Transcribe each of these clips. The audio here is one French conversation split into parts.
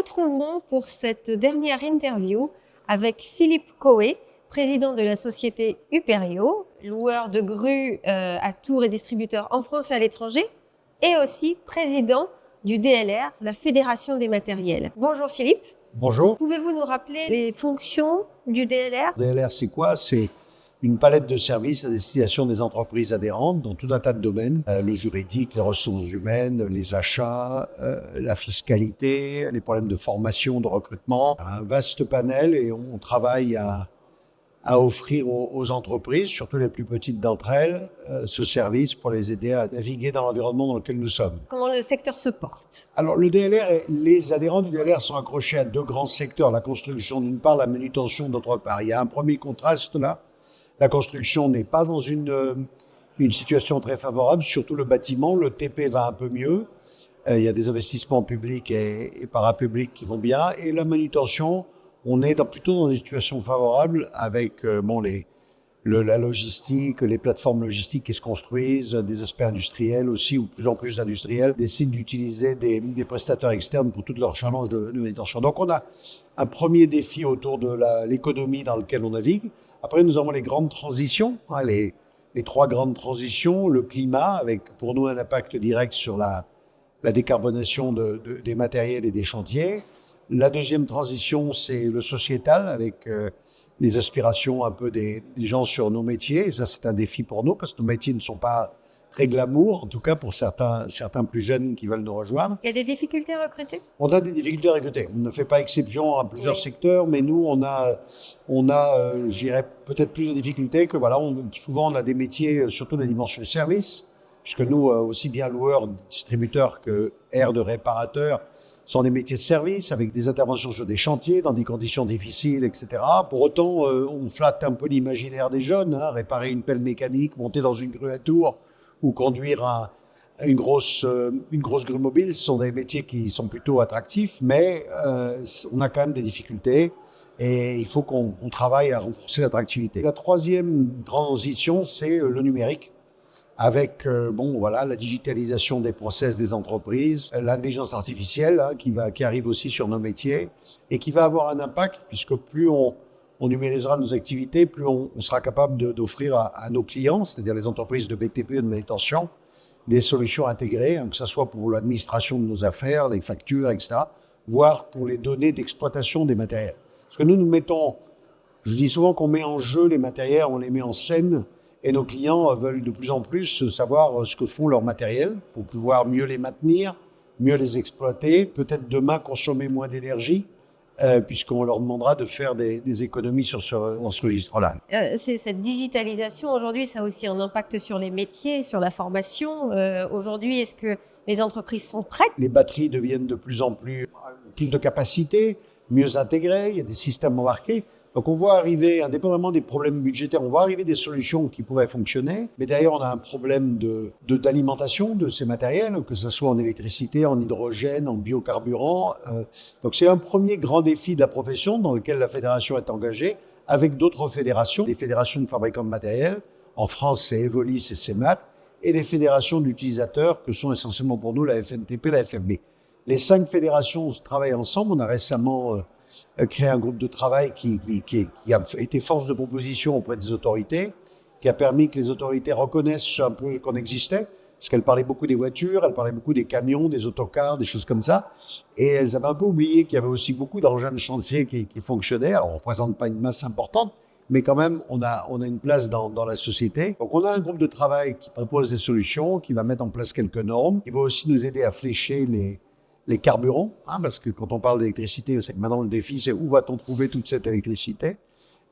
retrouvons pour cette dernière interview avec Philippe Coé, président de la société Uperio, loueur de grues à tours et distributeur en France et à l'étranger, et aussi président du DLR, la Fédération des matériels. Bonjour Philippe. Bonjour. Pouvez-vous nous rappeler les fonctions du DLR ? DLR, c'est quoi ? C'est une palette de services à destination des entreprises adhérentes dans tout un tas de domaines. Le juridique, les ressources humaines, les achats, la fiscalité, les problèmes de formation, de recrutement. Un vaste panel et on travaille à offrir aux entreprises, surtout les plus petites d'entre elles, ce service pour les aider à naviguer dans l'environnement dans lequel nous sommes. Comment le secteur se porte ? Alors le DLR, les adhérents du DLR sont accrochés à deux grands secteurs, la construction d'une part, la manutention d'autre part. Il y a un premier contraste là. La construction n'est pas dans une situation très favorable, surtout le bâtiment. Le TP va un peu mieux. Il y a des investissements publics et parapublics qui vont bien. Et la manutention, on est plutôt dans des situations favorables avec la logistique, les plateformes logistiques qui se construisent, des aspects industriels aussi, ou de plus en plus d'industriels décident d'utiliser des prestataires externes pour toutes leurs challenges de manutention. Donc on a un premier défi autour de l'économie dans laquelle on navigue. Après, nous avons les grandes transitions, les trois grandes transitions, le climat, avec pour nous un impact direct sur la décarbonation des matériels et des chantiers. La deuxième transition, c'est le sociétal, avec les aspirations un peu des gens sur nos métiers. Et ça, c'est un défi pour nous, parce que nos métiers ne sont pas très glamour, en tout cas pour certains plus jeunes qui veulent nous rejoindre. Il y a des difficultés à recruter ? On a des difficultés à recruter. On ne fait pas exception à plusieurs secteurs, mais nous, on a, je dirais, peut-être plus de difficultés que, souvent on a des métiers, surtout des dimensions de service, puisque nous, aussi bien loueurs, distributeurs que aires de réparateurs, sont des métiers de service avec des interventions sur des chantiers dans des conditions difficiles, etc. Pour autant, on flatte un peu l'imaginaire des jeunes, réparer une pelle mécanique, monter dans une grue à tours ou conduire une grosse grue mobile. Ce sont des métiers qui sont plutôt attractifs, mais on a quand même des difficultés et il faut qu'on travaille à renforcer l'attractivité. La troisième transition, c'est le numérique. Avec la digitalisation des process des entreprises, l'intelligence artificielle qui arrive aussi sur nos métiers et qui va avoir un impact, puisque plus on numérisera nos activités, plus on sera capable d'offrir à nos clients, c'est-à-dire les entreprises de BTP et de manutention, des solutions intégrées, que ce soit pour l'administration de nos affaires, les factures, etc., voire pour les données d'exploitation des matériels. Parce que je dis souvent qu'on met en jeu les matériels, on les met en scène. Et nos clients veulent de plus en plus savoir ce que font leurs matériels pour pouvoir mieux les maintenir, mieux les exploiter, peut-être demain consommer moins d'énergie, puisqu'on leur demandera de faire des économies dans ce registre-là. Cette digitalisation, aujourd'hui, ça a aussi un impact sur les métiers, sur la formation. Aujourd'hui, est-ce que les entreprises sont prêtes ? Les batteries deviennent de plus en plus de capacité, mieux intégrées, il y a des systèmes embarqués. Donc on voit arriver, indépendamment des problèmes budgétaires, on voit arriver des solutions qui pourraient fonctionner. Mais d'ailleurs, on a un problème d'alimentation de ces matériels, que ce soit en électricité, en hydrogène, en biocarburant. Donc c'est un premier grand défi de la profession dans lequel la fédération est engagée, avec d'autres fédérations, des fédérations de fabricants de matériel. En France, c'est Evolis et CEMAT, et les fédérations d'utilisateurs, que sont essentiellement pour nous la FNTP, la FFB. Les 5 fédérations travaillent ensemble. On a récemment créé un groupe de travail qui a été force de proposition auprès des autorités, qui a permis que les autorités reconnaissent un peu qu'on existait, parce qu'elles parlaient beaucoup des voitures, elles parlaient beaucoup des camions, des autocars, des choses comme ça, et elles avaient un peu oublié qu'il y avait aussi beaucoup d'engins de chantier qui fonctionnaient. Alors on ne représente pas une masse importante, mais quand même on a une place dans la société. Donc on a un groupe de travail qui propose des solutions, qui va mettre en place quelques normes, qui va aussi nous aider à flécher les carburants, parce que quand on parle d'électricité, c'est que maintenant le défi, c'est où va-t-on trouver toute cette électricité,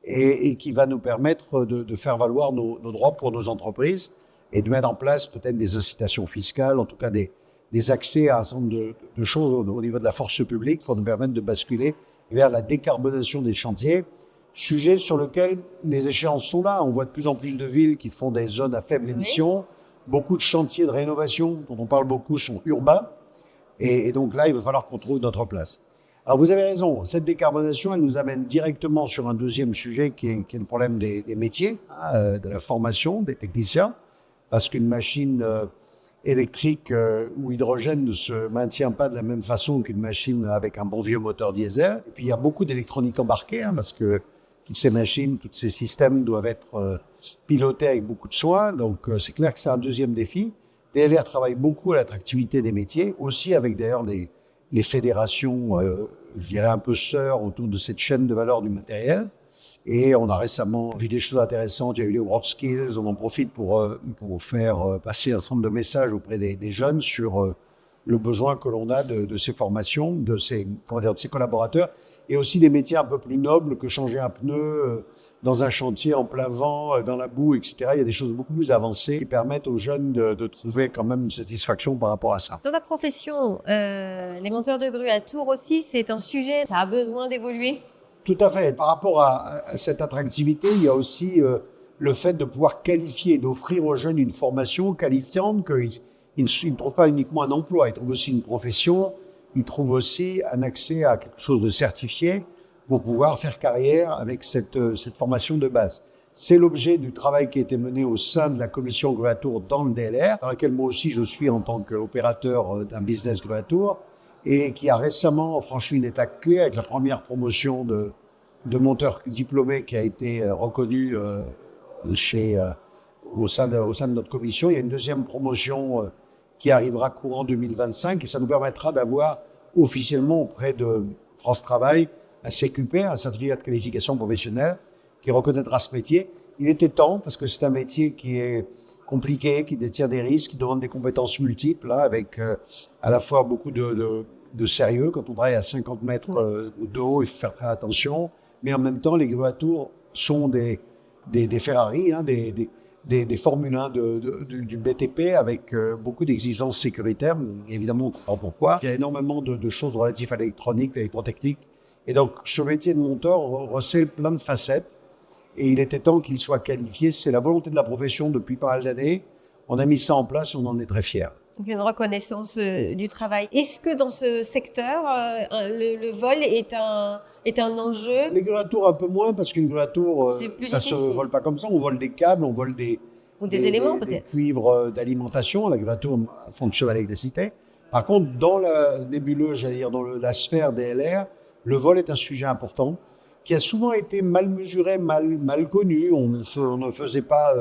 et qui va nous permettre de faire valoir nos droits pour nos entreprises et de mettre en place peut-être des incitations fiscales, en tout cas des accès à un certain nombre de choses au niveau de la force publique pour nous permettre de basculer vers la décarbonation des chantiers, sujet sur lequel les échéances sont là. On voit de plus en plus de villes qui font des zones à faible émission. Beaucoup de chantiers de rénovation dont on parle beaucoup sont urbains. Et donc là, il va falloir qu'on trouve notre place. Alors vous avez raison, cette décarbonation, elle nous amène directement sur un deuxième sujet qui est le problème des métiers, de la formation des techniciens, parce qu'une machine électrique ou hydrogène ne se maintient pas de la même façon qu'une machine avec un bon vieux moteur diesel. Et puis il y a beaucoup d'électronique embarquée, parce que toutes ces machines, tous ces systèmes doivent être pilotés avec beaucoup de soin. Donc c'est clair que c'est un deuxième défi. DLR travaille beaucoup à l'attractivité des métiers, aussi avec d'ailleurs les fédérations, je dirais un peu sœurs autour de cette chaîne de valeur du matériel. Et on a récemment vu des choses intéressantes. Il y a eu les WorldSkills. On en profite pour faire passer un certain nombre de messages auprès des jeunes sur le besoin que l'on a de ces formations, de ces collaborateurs, et aussi des métiers un peu plus nobles que changer un pneu dans un chantier en plein vent, dans la boue, etc. Il y a des choses beaucoup plus avancées qui permettent aux jeunes de trouver quand même une satisfaction par rapport à ça. Dans la profession, les monteurs de grue à Tours aussi, c'est un sujet, ça a besoin d'évoluer. Tout à fait. Par rapport à cette attractivité, il y a aussi le fait de pouvoir qualifier, d'offrir aux jeunes une formation qualifiante, qu'ils ne trouvent pas uniquement un emploi, ils trouvent aussi une profession, ils trouvent aussi un accès à quelque chose de certifié pour pouvoir faire carrière avec cette formation de base. C'est l'objet du travail qui a été mené au sein de la commission Grue à Tours dans le DLR, dans laquelle moi aussi je suis en tant qu'opérateur d'un business Grue à Tours, et qui a récemment franchi une étape clé avec la première promotion de monteurs diplômés qui a été reconnue au sein de notre commission. Il y a une deuxième promotion qui arrivera courant 2025 et ça nous permettra d'avoir officiellement auprès de France Travail un CQP, un certificat de qualification professionnelle, qui reconnaîtra ce métier. Il était temps parce que c'est un métier qui est compliqué, qui détient des risques, qui demande des compétences multiples, avec à la fois beaucoup de sérieux. Quand on travaille à 50 mètres de haut, il faut faire très attention. Mais en même temps, les grues à Tours sont des Ferrari, des Formule 1 du BTP avec beaucoup d'exigences sécuritaires. Évidemment, on comprend pourquoi. Il y a énormément de choses relatives à l'électronique, à l'électrotechnique. Et donc, ce métier de monteur recèle plein de facettes. Et il était temps qu'il soit qualifié. C'est la volonté de la profession depuis pas mal d'années. On a mis ça en place, on en est très fiers. Donc une reconnaissance du travail. Est-ce que dans ce secteur, le vol est un enjeu? Les grues à Tours un peu moins, parce qu'une grue à Tours, ça difficile. se vole pas comme ça. On vole des câbles, on vole des éléments des peut-être. cuivres d'alimentation. La grue à Tours fonctionne à l'électricité. Par contre, dans la nébuleuse, j'allais dire dans la sphère DLR, le vol est un sujet important qui a souvent été mal mesuré, mal connu. On ne faisait pas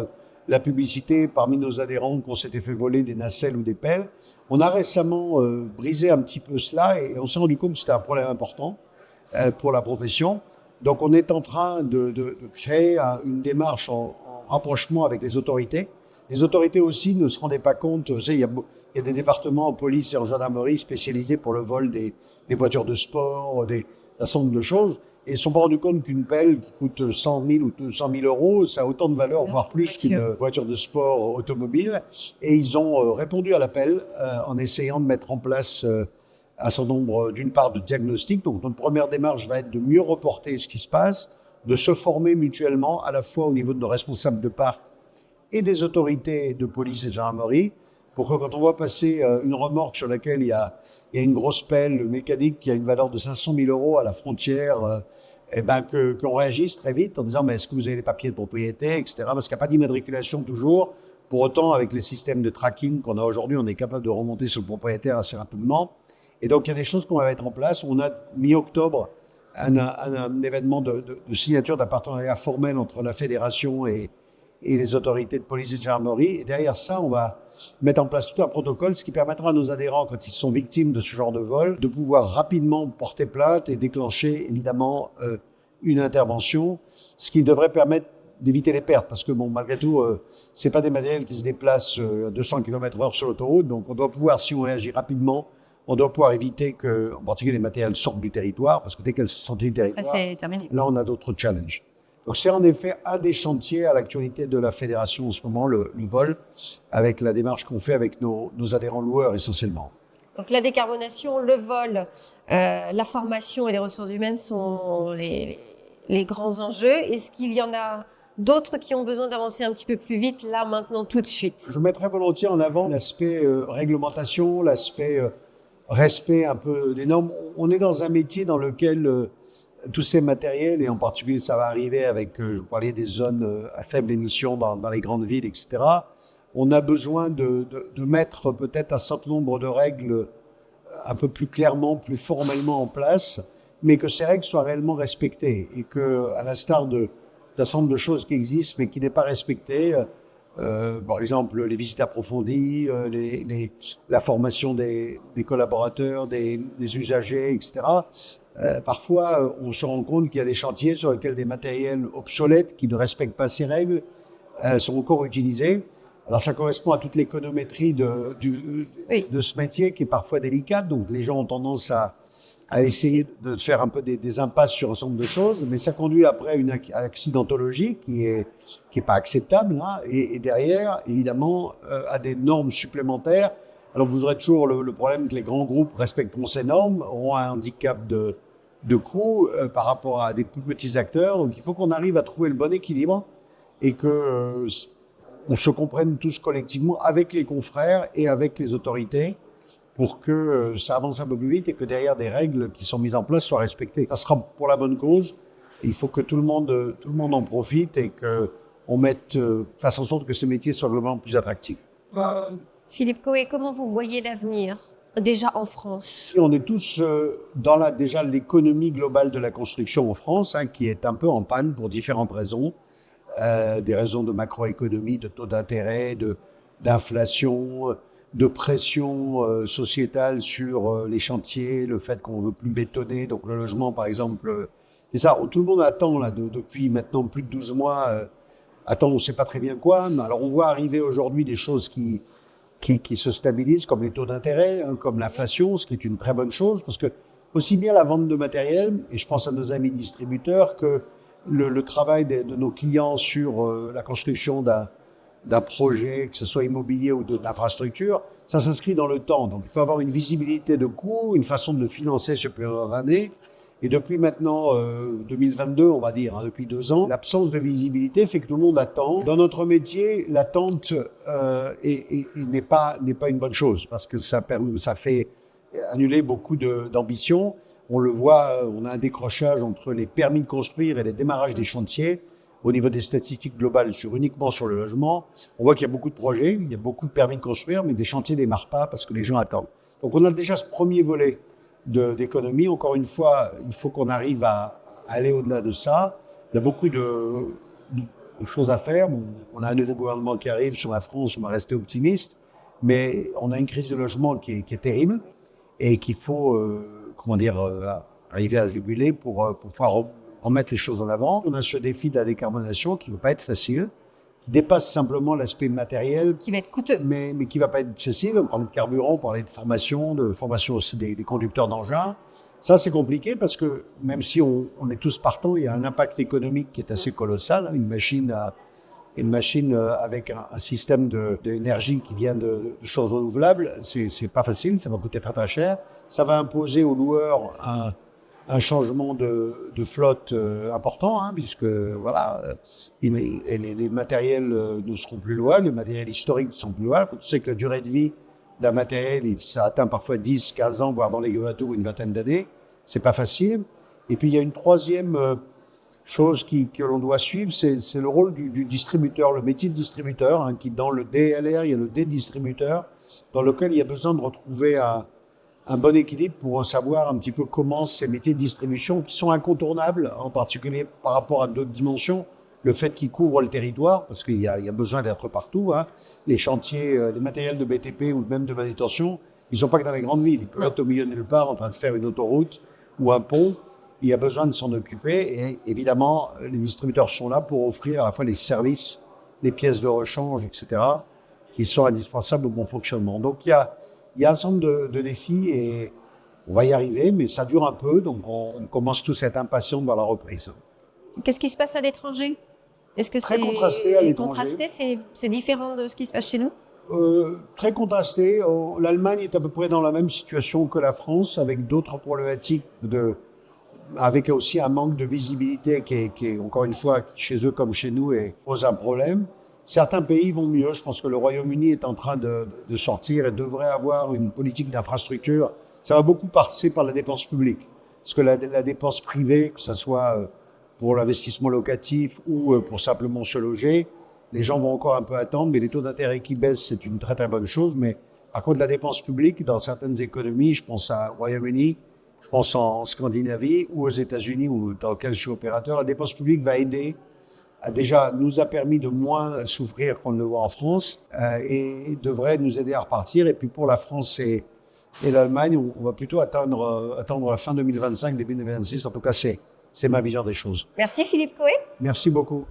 la publicité parmi nos adhérents qu'on s'était fait voler des nacelles ou des pelles. On a récemment brisé un petit peu cela et on s'est rendu compte que c'était un problème important pour la profession. Donc on est en train de créer une démarche en rapprochement avec les autorités. Les autorités aussi ne se rendaient pas compte. Vous savez, il y a des départements en police et en gendarmerie spécialisés pour le vol des voitures de sport, d'un certain nombre de choses. Et ils ne se sont pas rendus compte qu'une pelle qui coûte 100 000 ou 200 000 euros, ça a autant de valeur, voire plus qu'une voiture de sport automobile. Et ils ont répondu à l'appel en essayant de mettre en place un certain nombre, d'une part, de diagnostics. Donc, notre première démarche va être de mieux reporter ce qui se passe, de se former mutuellement, à la fois au niveau de nos responsables de parc et des autorités de police et de gendarmerie, pour que quand on voit passer une remorque sur laquelle il y a une grosse pelle mécanique qui a une valeur de 500 000 euros à la frontière, qu'on réagisse très vite en disant mais est-ce que vous avez les papiers de propriété, etc. Parce qu'il n'y a pas d'immatriculation toujours. Pour autant, avec les systèmes de tracking qu'on a aujourd'hui, on est capable de remonter sur le propriétaire assez rapidement. Et donc, il y a des choses qu'on va mettre en place. On a mi-octobre un événement de signature d'un partenariat formel entre la fédération et les autorités de police et de gendarmerie. Et derrière ça, on va mettre en place tout un protocole, ce qui permettra à nos adhérents, quand ils sont victimes de ce genre de vol, de pouvoir rapidement porter plainte et déclencher, évidemment, une intervention, ce qui devrait permettre d'éviter les pertes. Parce que, bon, malgré tout, c'est pas des matériels qui se déplacent à 200 km/h sur l'autoroute. Donc, on doit pouvoir, si on réagit rapidement, on doit pouvoir éviter que, en particulier, les matériels sortent du territoire, parce que dès qu'elles sortent du territoire, C'est terminé. là, on a d'autres challenges. Donc, c'est en effet un des chantiers à l'actualité de la fédération en ce moment, le vol, avec la démarche qu'on fait avec nos adhérents loueurs essentiellement. Donc la décarbonation, le vol, la formation et les ressources humaines sont les grands enjeux. Est-ce qu'il y en a d'autres qui ont besoin d'avancer un petit peu plus vite, là, maintenant, tout de suite? Je mettrais volontiers en avant l'aspect réglementation, l'aspect respect un peu des normes. On est dans un métier dans lequel tous ces matériels, et en particulier ça va arriver avec, je vous parlais des zones à faible émission dans les grandes villes, etc. on a besoin de mettre peut-être un certain nombre de règles un peu plus clairement, plus formellement en place, mais que ces règles soient réellement respectées et que, à l'instar d'un certain nombre de choses qui existent mais qui n'est pas respectée, par exemple les visites approfondies, la formation des collaborateurs, des usagers, etc. Parfois, on se rend compte qu'il y a des chantiers sur lesquels des matériels obsolètes qui ne respectent pas ces règles sont encore utilisés. Alors ça correspond à toute l'économétrie de ce métier qui est parfois délicate, donc les gens ont tendance à essayer de faire un peu des impasses sur un certain nombre de choses, mais ça conduit après à une accidentologie qui est pas acceptable, hein, et derrière, évidemment, à des normes supplémentaires. Alors vous aurez toujours le problème que les grands groupes respecteront ces normes, auront un handicap de coût par rapport à des plus petits acteurs, donc il faut qu'on arrive à trouver le bon équilibre et que on se comprenne tous collectivement avec les confrères et avec les autorités pour que ça avance un peu plus vite et que derrière des règles qui sont mises en place soient respectées. Ça sera pour la bonne cause. Il faut que tout le monde en profite et qu'on fasse en sorte que ces métiers soient globalement plus attractifs. Philippe Coé, comment vous voyez l'avenir, déjà en France? On est tous dans déjà l'économie globale de la construction en France, hein, qui est un peu en panne pour différentes raisons. Des raisons de macroéconomie, de taux d'intérêt, d'inflation, de pression sociétale sur les chantiers, le fait qu'on ne veut plus bétonner, donc le logement par exemple. C'est ça, tout le monde attend là, depuis maintenant plus de 12 mois, attend on ne sait pas très bien quoi. Alors on voit arriver aujourd'hui des choses qui se stabilisent, comme les taux d'intérêt, hein, comme l'inflation, ce qui est une très bonne chose, parce que aussi bien la vente de matériel, et je pense à nos amis distributeurs, que le travail de nos clients sur la construction d'un projet, que ce soit immobilier ou d'infrastructure, ça s'inscrit dans le temps. Donc il faut avoir une visibilité de coût, une façon de le financer sur plusieurs années. Et depuis maintenant 2022, on va dire, hein, depuis 2 ans, l'absence de visibilité fait que tout le monde attend. Dans notre métier, l'attente n'est pas une bonne chose parce que ça fait annuler beaucoup d'ambition. On le voit, on a un décrochage entre les permis de construire et les démarrages des chantiers. Au niveau des statistiques globales, uniquement sur le logement, on voit qu'il y a beaucoup de projets, il y a beaucoup de permis de construire, mais des chantiers ne démarrent pas parce que les gens attendent. Donc on a déjà ce premier volet d'économie. Encore une fois, il faut qu'on arrive à aller au-delà de ça. Il y a beaucoup de choses à faire. On a un nouveau gouvernement qui arrive sur la France, on va rester optimiste, mais on a une crise de logement qui est terrible et qu'il faut arriver à juguler pour pouvoir remettre les choses en avant. On a ce défi de la décarbonation qui ne va pas être facile, qui dépasse simplement l'aspect matériel. Qui va être coûteux. Mais qui ne va pas être accessible. On parlait de carburant, on parlait de formation aussi des conducteurs d'engins. Ça, c'est compliqué parce que même si on est tous partants, il y a un impact économique qui est assez colossal. Une machine avec un système d'énergie qui vient de choses renouvelables, c'est pas facile, ça va coûter très très cher. Ça va imposer aux loueurs un changement de flotte important, hein, puisque voilà, les matériels ne seront plus louables, les matériels historiques ne sont plus louables. On sait que la durée de vie d'un matériel, ça atteint parfois 10, 15 ans, voire dans les gâteaux une vingtaine d'années. C'est pas facile. Et puis il y a une troisième chose que l'on doit suivre, c'est le rôle du distributeur, le métier de distributeur, hein, qui dans le DLR, il y a le D-distributeur, dans lequel il y a besoin de retrouver un bon équilibre pour savoir un petit peu comment ces métiers de distribution, qui sont incontournables, en particulier par rapport à d'autres dimensions, le fait qu'ils couvrent le territoire, parce qu'il y a besoin d'être partout, hein. Les chantiers, les matériels de BTP ou même de manutention, ils ne sont pas que dans les grandes villes, ils peuvent être au milieu de nulle part en train de faire une autoroute ou un pont. Il y a besoin de s'en occuper et évidemment, les distributeurs sont là pour offrir à la fois les services, les pièces de rechange, etc., qui sont indispensables au bon fonctionnement. Donc il y a un certain nombre de défis et on va y arriver, mais ça dure un peu, donc on commence tous à être impatients dans la reprise. Qu'est-ce qui se passe à l'étranger? Est-ce que très contrasté à l'étranger. Contrasté, c'est différent de ce qui se passe chez nous? Très contrasté. L'Allemagne est à peu près dans la même situation que la France, avec d'autres problématiques avec aussi un manque de visibilité qui est encore une fois, chez eux comme chez nous, pose un problème. Certains pays vont mieux. Je pense que le Royaume-Uni est en train de sortir et devrait avoir une politique d'infrastructure. Ça va beaucoup passer par la dépense publique. Parce que la dépense privée, que ce soit pour l'investissement locatif ou pour simplement se loger, les gens vont encore un peu attendre, mais les taux d'intérêt qui baissent, c'est une très très bonne chose. Mais par contre, la dépense publique, dans certaines économies, je pense à Royaume-Uni, je pense en Scandinavie ou aux États-Unis, ou dans lequel je suis opérateur, la dépense publique va aider. Déjà, nous a permis de moins souffrir qu'on ne le voit en France et devrait nous aider à repartir. Et puis pour la France et l'Allemagne, on va plutôt attendre la fin 2025, début 2026. En tout cas, c'est ma vision des choses. Merci Philippe Coé. Merci beaucoup.